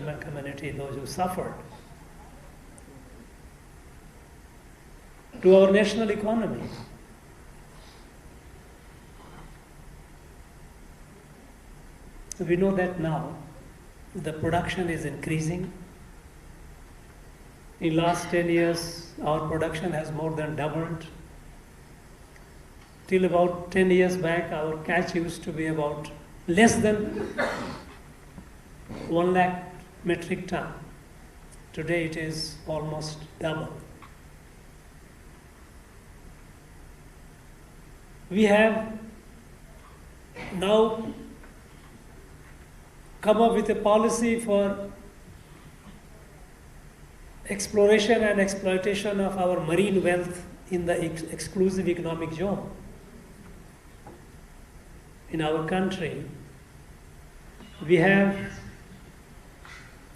community, those who suffered, to our national economy. We know that now the production is increasing. In last 10 years, our production has more than doubled. Till about 10 years back, our catch used to be about less than 1 lakh metric ton. Today it is almost double. We have now come up with a policy for exploration and exploitation of our marine wealth in the exclusive economic zone. In our country, we have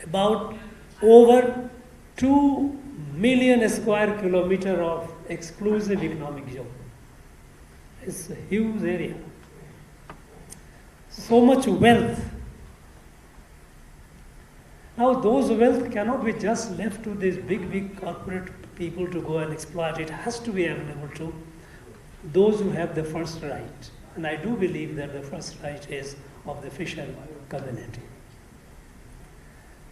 about over 2 million square kilometers of exclusive economic zone. It's a huge area. So much wealth. Now those wealth cannot be just left to these big corporate people to go and exploit. It has to be available to those who have the first right. And I do believe that the first right is of the fisher community.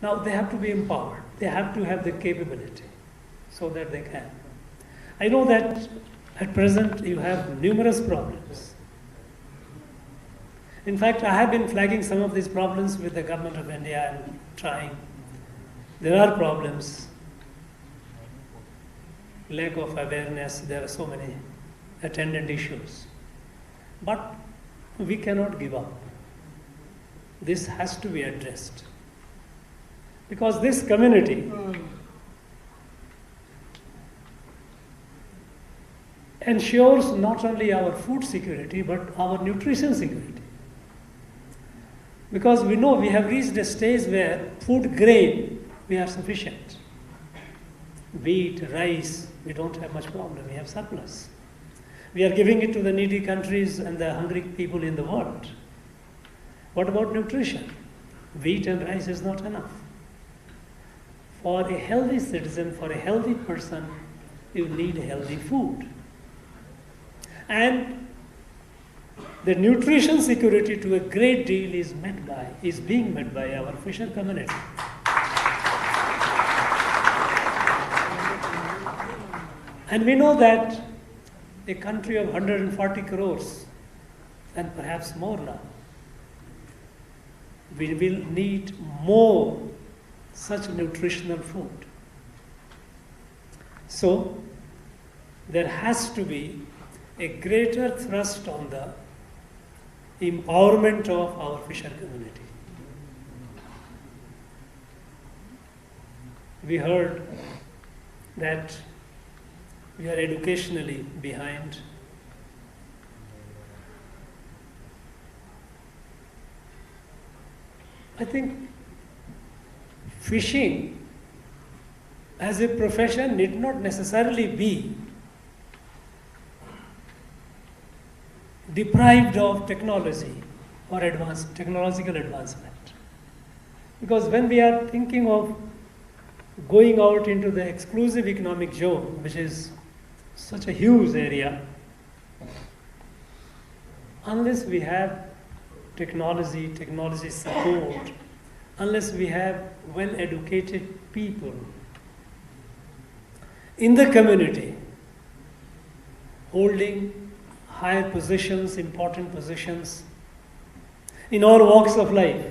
Now they have to be empowered. They have to have the capability so that they can. I know that at present you have numerous problems. In fact, I have been flagging some of these problems with the government of India and trying. There are problems, lack of awareness, there are so many attendant issues. But we cannot give up. This has to be addressed. Because this community ensures not only our food security, but our nutrition security. Because we know we have reached a stage where food grain, we are sufficient. Wheat, rice, we don't have much problem, we have surplus. We are giving it to the needy countries and the hungry people in the world. What about nutrition? Wheat and rice is not enough. For a healthy citizen, for a healthy person, you need healthy food. And the nutrition security to a great deal is being met by our fisher community. And we know that a country of 140 crores, and perhaps more now, we will need more such nutritional food. So, there has to be a greater thrust on the empowerment of our fisher community. We heard that we are educationally behind. I think fishing as a profession need not necessarily be deprived of technology or technological advancement. Because when we are thinking of going out into the exclusive economic zone, which is such a huge area, unless we have technology support, unless we have well-educated people in the community holding higher positions, important positions in all walks of life,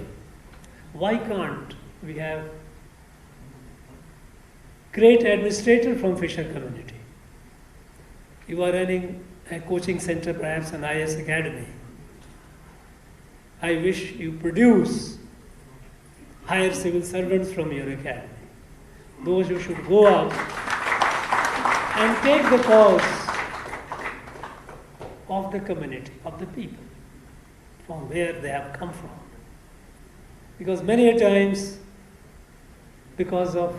why can't we have great administrator from fisher community? You are running a coaching center, perhaps an IS academy. I wish you produce higher civil servants from your academy. Those who should go out and take the cause of the community, of the people, from where they have come from. Because many a times, because of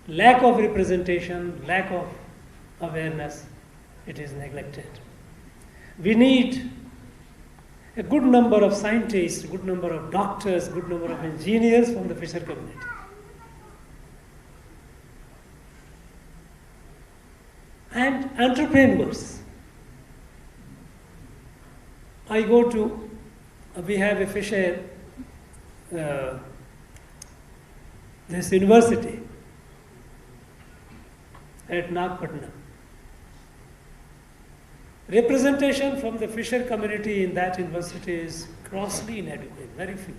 lack of representation, lack of awareness, it is neglected. We need a good number of scientists, a good number of doctors, a good number of engineers from the fisher community. And entrepreneurs. I go to, we have a fisher, this university at Nagpatna. Representation from the fisher community in that university is grossly inadequate, very few.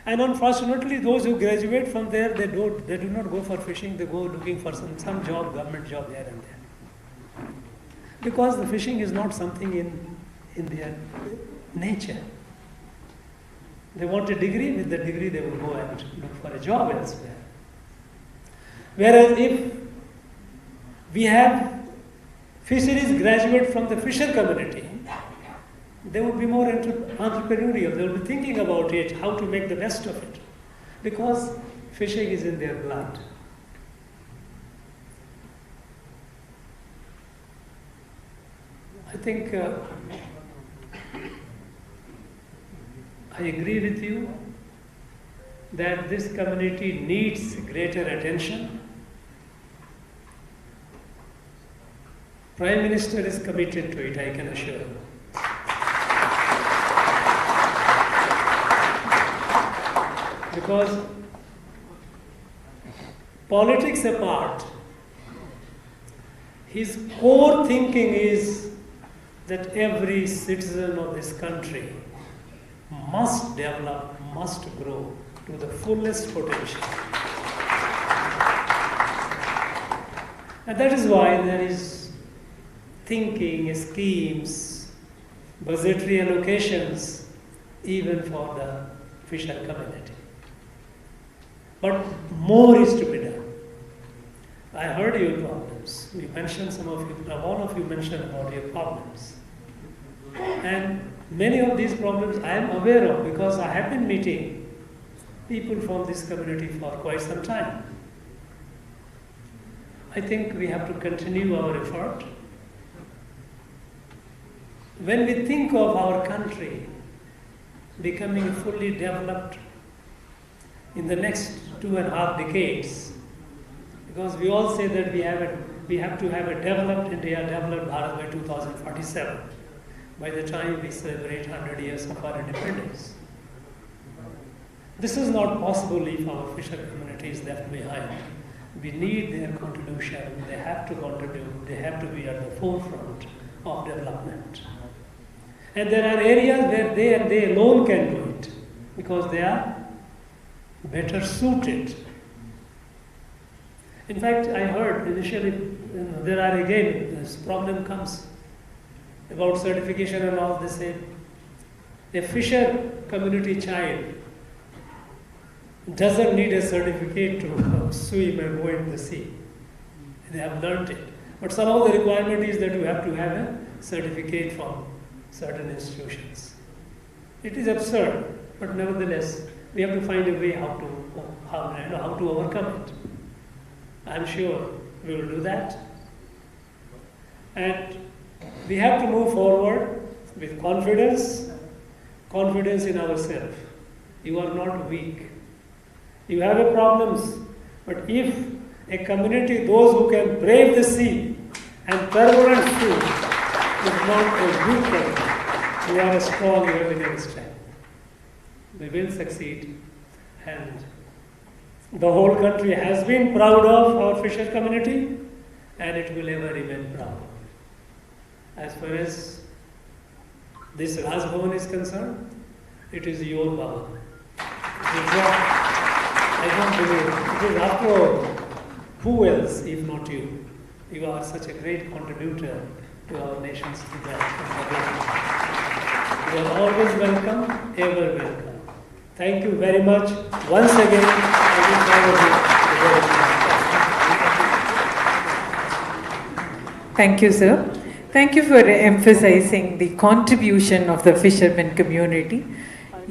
And unfortunately, those who graduate from there, they do not go for fishing, they go looking for some job, government job here and there. Because the fishing is not something in their nature. They want a degree, with the degree they will go and look for a job elsewhere. Whereas if we have fisheries graduate from the fisher community, they would be more entrepreneurial. They will be thinking about it, how to make the best of it. Because fishing is in their blood. I think I agree with you that this community needs greater attention. Prime Minister is committed to it, I can assure you. Because politics apart, his core thinking is that every citizen of this country must develop, must grow to the fullest potential. And that is why there is thinking, schemes, budgetary allocations, even for the fisher community. But more is to be done. I heard your problems. We mentioned some of you, all of you mentioned about your problems. And many of these problems I am aware of because I have been meeting people from this community for quite some time. I think we have to continue our effort. When we think of our country becoming fully developed in the next 2.5 decades, because we all say that we have to have a developed India, developed Bharat by 2047, by the time we celebrate 100 years of our independence. This is not possible if our fisher community is left behind. We need their contribution. They have to contribute. They have to be at the forefront of development. And there are areas where they and they alone can do it because they are better suited. In fact, I heard initially, there are again, this problem comes about certification and all. They say a fisher community child doesn't need a certificate to swim and go in the sea. They have learned it. But somehow the requirement is that you have to have a certificate from certain institutions. It is absurd, but nevertheless, we have to find a way how to overcome it. I'm sure we will do that. And we have to move forward with confidence in ourselves. You are not weak. You have a problems, but if a community, those who can brave the sea and turbulent sea, is not a weak community, we are strong, we have inner strength. We will succeed, and the whole country has been proud of our fisher community, and it will ever remain proud. As far as this Raj Bhavan is concerned, it is your Bhavan. I don't believe it is after all, who else if not you? You are such a great contributor to our nation's development. You are always welcome, ever welcome. Thank you very much. Once again, I will Thank you, sir. Thank you for emphasizing the contribution of the fishermen community.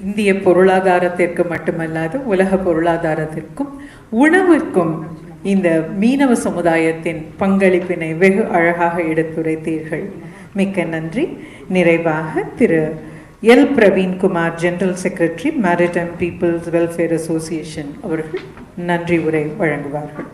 இந்திய பொருளாதாரத்திற்கு மட்டுமல்லாது உலக பொருளாதாரத்திற்கும் உணவிற்கும் இந்த மீனவ சமுதாயத்தின் பங்களிப்பினை வெகு அழகாக எடுத்துரைத்தீர்கள். மிக்க நன்றி. நிறைவாக திரு L Praveenkumar, general secretary, maritime people's welfare association அவர்கள் நன்றி உரை வழங்குவார்கள்.